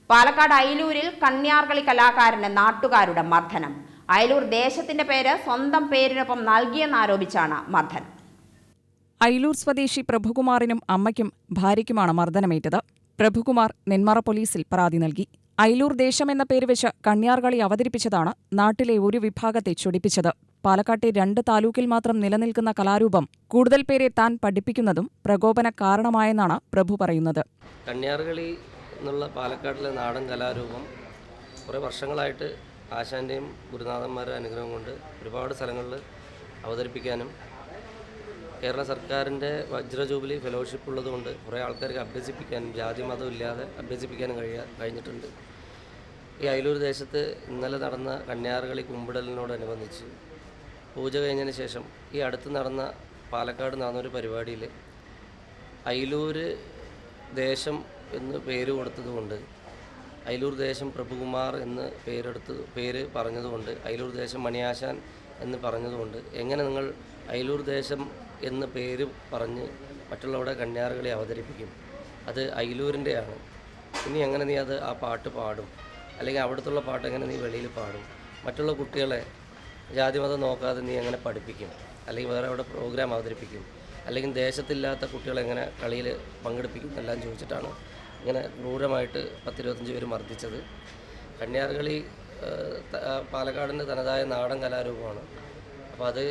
പാലക്കാട് അയിലൂരിൽ കണ്യാർകളി കലാകാരന് നാട്ടുകാരുടെ മർദ്ദനം. അയിലൂർ ദേശത്തിന്റെ പേര് സ്വന്തം പേരിനൊപ്പം നൽകിയെന്നാരോപിച്ചാണ് മർദ്ദനം. അയിലൂർ സ്വദേശി പ്രഭുകുമാറിനും അമ്മയ്ക്കും ഭാര്യയ്ക്കുമാണ് മർദ്ദനമേറ്റത്. പ്രഭുകുമാർ നെന്മറ പോലീസിൽ പരാതി നൽകി. അയിലൂർ ദേശം എന്ന പേര് വെച്ച് കണ്യാർകളി അവതരിപ്പിച്ചതാണ് നാട്ടിലെ ഒരു വിഭാഗത്തെ ചൊടിപ്പിച്ചത്. പാലക്കാട്ടെ 2 താലൂക്കിൽ മാത്രം നിലനിൽക്കുന്ന കലാരൂപം കൂടുതൽ പേരെ താൻ പഠിപ്പിക്കുന്നതും പ്രകോപന കാരണമായെന്നാണ് പ്രഭു പറയുന്നത്. കണ്യാർകളി എന്നുള്ള പാലക്കാട്ടിലെ നാടൻ കലാരൂപം കുറേ വർഷങ്ങളായിട്ട് ആശാൻ്റെയും ഗുരുനാഥന്മാരുടെ അനുഗ്രഹം കൊണ്ട് ഒരുപാട് സ്ഥലങ്ങളിൽ അവതരിപ്പിക്കാനും കേരള സർക്കാരിൻ്റെ വജ്ര ജൂബിലി ഫെലോഷിപ്പ് ഉള്ളതുകൊണ്ട് കുറേ ആൾക്കാർക്ക് അഭ്യസിപ്പിക്കാനും ജാതി മതം ഇല്ലാതെ അഭ്യസിപ്പിക്കാനും കഴിഞ്ഞിട്ടുണ്ട്. ഈ അയിലൂർ ദേശത്ത് ഇന്നലെ നടന്ന കണ്യാർകളി കുമ്പിടലിനോടനുബന്ധിച്ച് പൂജ കഴിഞ്ഞതിന് ശേഷം ഈ അടുത്ത് നടന്ന പാലക്കാട് നടന്നൊരു പരിപാടിയിൽ അയിലൂർ ദേശം എന്ന് പേര് കൊടുത്തതുകൊണ്ട് അയിലൂർ ദേശം പ്രഭുകുമാർ എന്ന് പേര് പറഞ്ഞതുകൊണ്ട് അയിലൂർ ദേശം മണിയാശാൻ എന്ന് പറഞ്ഞതുകൊണ്ട് എങ്ങനെ നിങ്ങൾ അയിലൂർ ദേശം എന്ന് പേര് പറഞ്ഞ് മറ്റുള്ളവരുടെ കണ്യാർകളി അവതരിപ്പിക്കും? അത് അയിലൂരിൻ്റെയാണ്. ഇനി എങ്ങനെ നീ ആ പാട്ട് പാടും? അല്ലെങ്കിൽ അവിടുത്തുള്ള പാട്ട് എങ്ങനെ നീ വെളിയിൽ പാടും? മറ്റുള്ള കുട്ടികളെ ജാതിമതം നോക്കാതെ നീ എങ്ങനെ പഠിപ്പിക്കും? അല്ലെങ്കിൽ വേറെ അവിടെ പ്രോഗ്രാം അവതരിപ്പിക്കും? അല്ലെങ്കിൽ ദേശത്തില്ലാത്ത കുട്ടികളെ എങ്ങനെ കളിയിൽ പങ്കെടുപ്പിക്കും എന്നെല്ലാം ചോദിച്ചിട്ടാണ് ഇങ്ങനെ ക്രൂരമായിട്ട് 10-25 പേര് മർദ്ദിച്ചത്. കണ്യാർകളി പാലക്കാടിൻ്റെ തനതായ നാടൻ കലാരൂപമാണ്. അപ്പോൾ അത്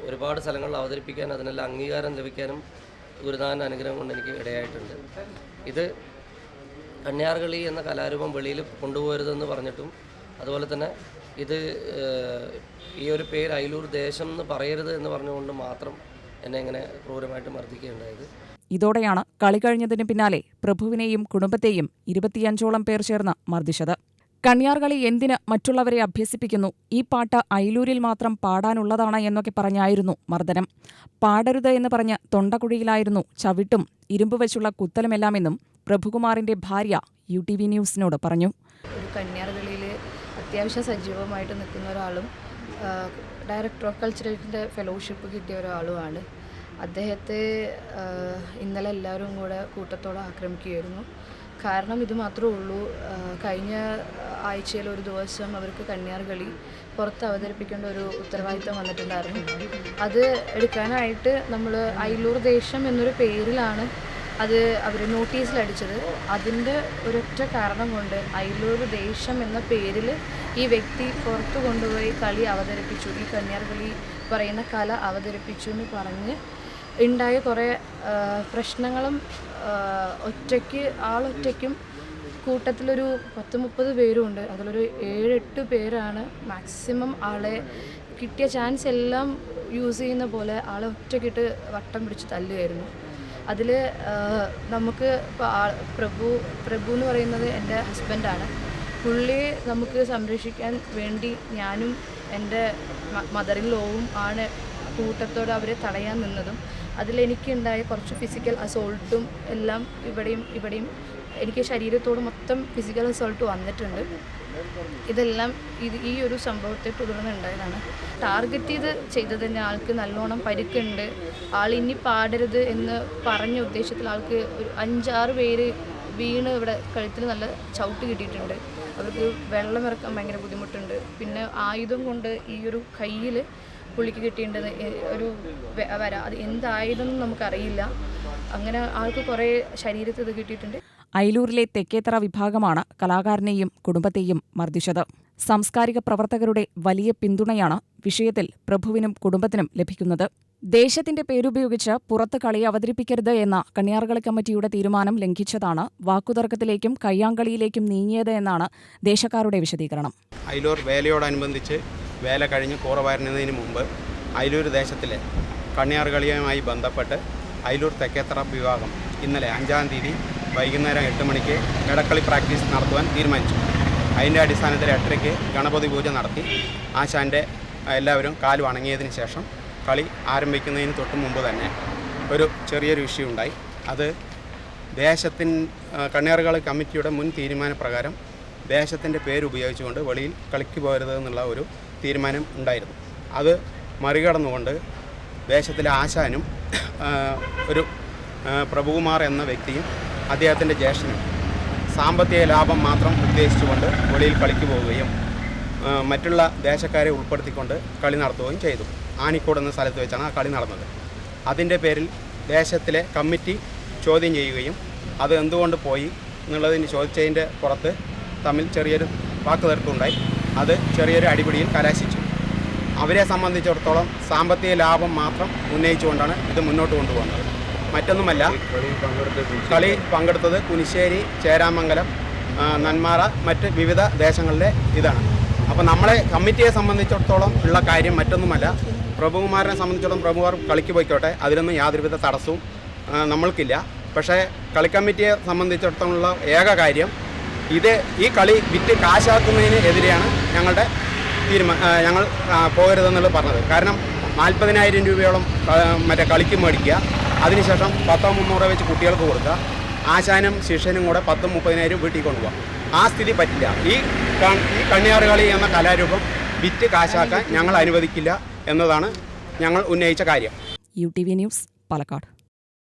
ഒരുപാട് സ്ഥലങ്ങളിൽ അവതരിപ്പിക്കാൻ അതിനെല്ലാം അംഗീകാരം ലഭിക്കാനും ഗുരുനാഥൻ്റെ അനുഗ്രഹം കൊണ്ട് എനിക്ക് ഇടയായിട്ടുണ്ട്. ഇത് കണ്യാർകളി എന്ന കലാരൂപം വെളിയിൽ കൊണ്ടുപോകരുതെന്ന് പറഞ്ഞിട്ടും അതുപോലെ തന്നെ ഇത് ഈ ഒരു പേര് അയിലൂർ ദേശം എന്ന് പറയരുത് എന്ന് പറഞ്ഞുകൊണ്ട് മാത്രം എന്നെ ഇങ്ങനെ ക്രൂരമായിട്ട് മർദ്ദിക്കുകയുണ്ടായത്. ഇതോടെയാണ് കളി കഴിഞ്ഞതിന് പിന്നാലെ പ്രഭുവിനെയും കുടുംബത്തെയും 25ഓളം പേർ ചേർന്ന് മർദ്ദിച്ചത്. കണ്യാർകളി എന്തിന് മറ്റുള്ളവരെ അഭ്യസിപ്പിക്കുന്നു? ഈ പാട്ട് അയിലൂരിൽ മാത്രം പാടാനുള്ളതാണ് എന്നൊക്കെ പറഞ്ഞായിരുന്നു മർദ്ദനം. പാടരുത് എന്ന് പറഞ്ഞ് തൊണ്ടക്കുഴിയിലായിരുന്നു ചവിട്ടും ഇരുമ്പ് വെച്ചുള്ള കുത്തലുമെല്ലാമെന്നും പ്രഭുകുമാറിന്റെ ഭാര്യ UTV ന്യൂസിനോട് പറഞ്ഞു. ഒരു കണ്യാർകളിയിൽ അത്യാവശ്യം സജീവമായിട്ട് നിൽക്കുന്ന ഒരാളും ഡയറക്ടർ ഓഫ് കൾച്ചറലിൻ്റെ ഫെലോഷിപ്പ് കിട്ടിയ ഒരാളുമാണ്. അദ്ദേഹത്തെ ഇന്നലെ എല്ലാവരും കൂടെ കൂട്ടത്തോടെ ആക്രമിക്കുകയായിരുന്നു. കാരണം ഇത് മാത്രമേ ഉള്ളൂ, കഴിഞ്ഞ ആഴ്ചയിൽ ഒരു ദിവസം അവർക്ക് കണ്യാർകളി പുറത്ത് അവതരിപ്പിക്കേണ്ട ഒരു ഉത്തരവാദിത്തം വന്നിട്ടുണ്ടായിരുന്നു. അത് എടുക്കാനായിട്ട് നമ്മൾ അയിലൂർ ദേശം എന്നൊരു പേരിലാണ് അത് അവർ നോട്ടീസിലടിച്ചത്. അതിൻ്റെ ഒരൊറ്റ കാരണം കൊണ്ട് അയിലൂർ ദേശം എന്ന പേരിൽ ഈ വ്യക്തി പുറത്തു കൊണ്ടുപോയി കളി അവതരിപ്പിച്ചു, ഈ കണ്യാർകളി പറയുന്ന കല അവതരിപ്പിച്ചു എന്ന് പറഞ്ഞ് ഉണ്ടായ കുറേ പ്രശ്നങ്ങളും ആളൊറ്റയ്ക്കും കൂട്ടത്തിലൊരു 10-30 പേരുണ്ട്. അതിലൊരു 7-8 പേരാണ് മാക്സിമം ആളെ കിട്ടിയ ചാൻസ് എല്ലാം യൂസ് ചെയ്യുന്ന പോലെ ആളെ ഒറ്റയ്ക്കിട്ട് വട്ടം പിടിച്ച് തല്ലുമായിരുന്നു. അതിൽ നമുക്ക് പ്രഭു എന്ന് പറയുന്നത് എൻ്റെ ഹസ്ബൻഡാണ്. പുള്ളിയെ നമുക്ക് സംരക്ഷിക്കാൻ വേണ്ടി ഞാനും എൻ്റെ മദർ ഇൻ ലോവും ആണ് കൂട്ടത്തോടെ അവരെ തടയാൻ നിന്നതും. അതിലെനിക്കുണ്ടായ കുറച്ച് ഫിസിക്കൽ അസോൾട്ടും എല്ലാം ഇവിടെയും എനിക്ക് ശരീരത്തോട് മൊത്തം ഫിസിക്കൽ അസോൾട്ട് വന്നിട്ടുണ്ട്. ഇതെല്ലാം ഈ ഒരു സംഭവത്തെ തുടർന്ന് ഉണ്ടായതാണ്. ടാർഗറ്റ് ചെയ്തത് തന്നെ ആൾക്ക് നല്ലോണം പരിക്കുണ്ട്. ആൾ ഇനി പാടരുത് എന്ന് പറഞ്ഞ ഉദ്ദേശത്തിൽ ആൾക്ക് ഒരു 5-6 പേര് വീണ് ഇവിടെ കഴുത്തിൽ നല്ല ചവിട്ട് കിട്ടിയിട്ടുണ്ട്. അവർക്ക് വെള്ളം ഇറക്കാൻ ഭയങ്കര ബുദ്ധിമുട്ടുണ്ട്. പിന്നെ ആയുധം കൊണ്ട് ഈ ഒരു കയ്യിൽ പുള്ളിക്ക് കിട്ടിയിട്ടുണ്ട് ഒരു വര. അത് എന്തായതെന്ന് നമുക്കറിയില്ല. അങ്ങനെ ആൾക്ക് കുറേ ശരീരത്തിൽ ഇത് കിട്ടിയിട്ടുണ്ട്. അയിലൂരിലെ തെക്കേത്തറ വിഭാഗമാണ് കലാകാരനെയും കുടുംബത്തെയും മർദ്ദിച്ചത്. സാംസ്കാരിക പ്രവർത്തകരുടെ വലിയ പിന്തുണയാണ് വിഷയത്തിൽ പ്രഭുവിനും കുടുംബത്തിനും ലഭിക്കുന്നത്. ദേശത്തിന്റെ പേരുപയോഗിച്ച് പുറത്ത് കളി അവതരിപ്പിക്കരുത് എന്ന കണ്യാർകളി കമ്മിറ്റിയുടെ തീരുമാനം ലംഘിച്ചതാണ് വാക്കുതർക്കത്തിലേക്കും കയ്യാങ്കളിയിലേക്കും നീങ്ങിയത് എന്നാണ് ദേശക്കാരുടെ വിശദീകരണം. അയിലൂർ വേലയോടനുബന്ധിച്ച് വേല കഴിഞ്ഞ് കൂറവാരുന്നതിന് മുമ്പ് അയിലൂർ ദേശത്തിലെ കണ്യാർകളിയുമായി ബന്ധപ്പെട്ട് അയിലൂർ തെക്കേത്തറ വിഭാഗം ഇന്നലെ 5-ാം തീയതി വൈകുന്നേരം 8 മണിക്ക് മേടക്കളി പ്രാക്ടീസ് നടത്തുവാൻ തീരുമാനിച്ചു. അതിൻ്റെ അടിസ്ഥാനത്തിൽ 8:30 ഗണപതി പൂജ നടത്തി ആശാൻ്റെ എല്ലാവരും കാല് വണങ്ങിയതിന് ശേഷം കളി ആരംഭിക്കുന്നതിന് തൊട്ട് മുമ്പ് തന്നെ ഒരു ചെറിയൊരു ഇഷ്യൂ ഉണ്ടായി. അത് കണ്യാർകളി കമ്മിറ്റിയുടെ മുൻ തീരുമാനപ്രകാരം ദേശത്തിൻ്റെ പേരുപയോഗിച്ചുകൊണ്ട് വെളിയിൽ കളിക്ക് പോകരുത് എന്നുള്ള ഒരു തീരുമാനം ഉണ്ടായിരുന്നു. അത് മറികടന്നുകൊണ്ട് ദേശത്തിലെ ആശാനും ഒരു പ്രഭുകുമാർ എന്ന വ്യക്തിയും അദ്ദേഹത്തിൻ്റെ ജ്യേഷ്ഠനും സാമ്പത്തിക ലാഭം മാത്രം ഉദ്ദേശിച്ചുകൊണ്ട് വെളിയിൽ കളിക്ക് പോവുകയും മറ്റുള്ള ദേശക്കാരെ ഉൾപ്പെടുത്തിക്കൊണ്ട് കളി നടത്തുകയും ചെയ്തു. ആനിക്കോട് എന്ന സ്ഥലത്ത് വെച്ചാണ് ആ കളി നടന്നത്. അതിൻ്റെ പേരിൽ ദേശത്തിലെ കമ്മിറ്റി ചോദ്യം ചെയ്യുകയും അത് എന്തുകൊണ്ട് പോയി എന്നുള്ളതിന് ചോദിച്ചതിൻ്റെ പുറത്ത് തമ്മിൽ ചെറിയൊരു വാക്കുതർക്കമുണ്ടായി. അത് ചെറിയൊരു അടിപിടിയിൽ കലാശിച്ചു. അവരെ സംബന്ധിച്ചിടത്തോളം സാമ്പത്തിക ലാഭം മാത്രം ഉന്നയിച്ചുകൊണ്ടാണ് ഇത് മുന്നോട്ട് കൊണ്ടുപോകുന്നത്. മറ്റൊന്നുമല്ല, കളി പങ്കെടുത്തത് കുനിശ്ശേരി, ചേരാമംഗലം, നെന്മാറ, മറ്റ് വിവിധ ദേശങ്ങളിലെ ഇതാണ്. അപ്പോൾ നമ്മളെ കമ്മിറ്റിയെ സംബന്ധിച്ചിടത്തോളം ഉള്ള കാര്യം മറ്റൊന്നുമല്ല. പ്രഭുകുമാരനെ സംബന്ധിച്ചിടത്തോളം പ്രഭുകുമാർ കളിക്ക് പോയിക്കോട്ടെ, അതിലൊന്നും യാതൊരുവിധ തടസ്സവും നമ്മൾക്കില്ല. പക്ഷേ കളിക്കമ്മിറ്റിയെ സംബന്ധിച്ചിടത്തോളമുള്ള ഏക കാര്യം ഈ കളി വിറ്റ് കാശാക്കുന്നതിന് എതിരെയാണ് ഞങ്ങൾ പോകരുതെന്നുള്ളത് പറഞ്ഞത്. കാരണം 40,000 രൂപയോളം മറ്റേ കളിക്ക് മേടിക്കുക, അതിനുശേഷം 100-300 വെച്ച് കുട്ടികൾക്ക് കൊടുക്കുക, ആശാനും ശിഷ്യനും കൂടെ 10-30,000 വീട്ടിൽ കൊണ്ടുപോകാം. ആ സ്ഥിതി പറ്റില്ല. ഈ കണ്ണിയാറ് കളി എന്ന കലാരൂപം വിറ്റ് കാശാക്കാൻ ഞങ്ങൾ അനുവദിക്കില്ല എന്നതാണ് ഞങ്ങൾ ഉന്നയിച്ച കാര്യം. UTV news, Palakkad.